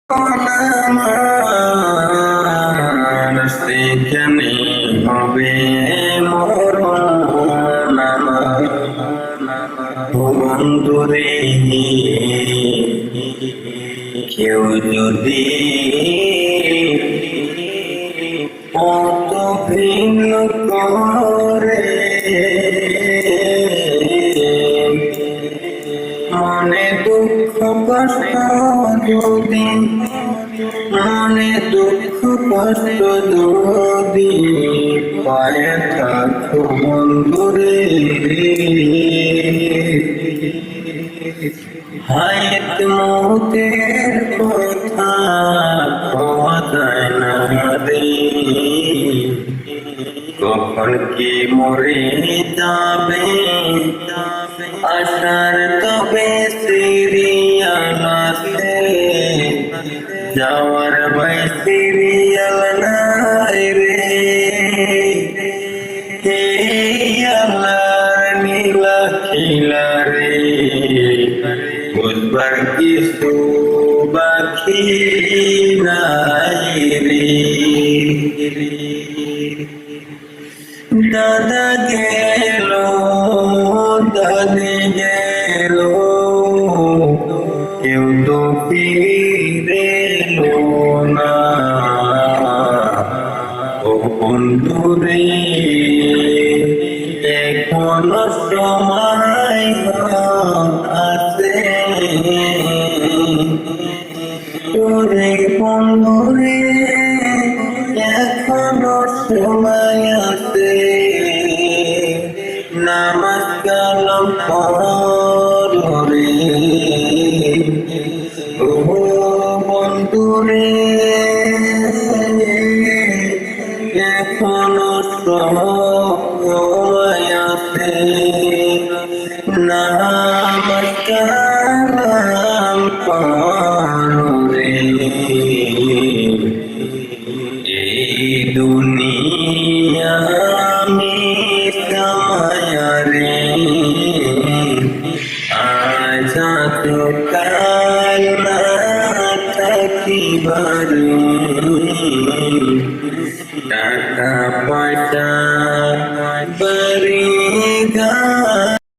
আমার সেখানে হবে মরণ আমার বন্ধুরে কেউ যদি কত ভিন্ন করে মনে দুঃখ কষ্ট যদি মনে দুঃখ কষ্ট যদি পায়ে থাকো বন্ধুরে হায়াত মৌতের কথা পাওয়া যায় না রে কখন কি মরে যাবে আশার তবে সিরিয়াল আছে যাওয়ার ভাই সিরিয়াল নাই রে হে আল্লাহর নীলা খিলা রে বুঝবার কিছু বাকি নাই রে দাদা গেল দাদি গেল কেউ তো ফিরে এলো না ও বন্ধুরে এখনো সময় আছে তোরে বন্ধুরে এখনো সময় আছে নামাজ কালাম পড়রে ও বন্ধুরে এখনো সময় আছে নামাজ কালাম পড়রে এই দুনিয়া রে আজ তো কাল না থাকিবার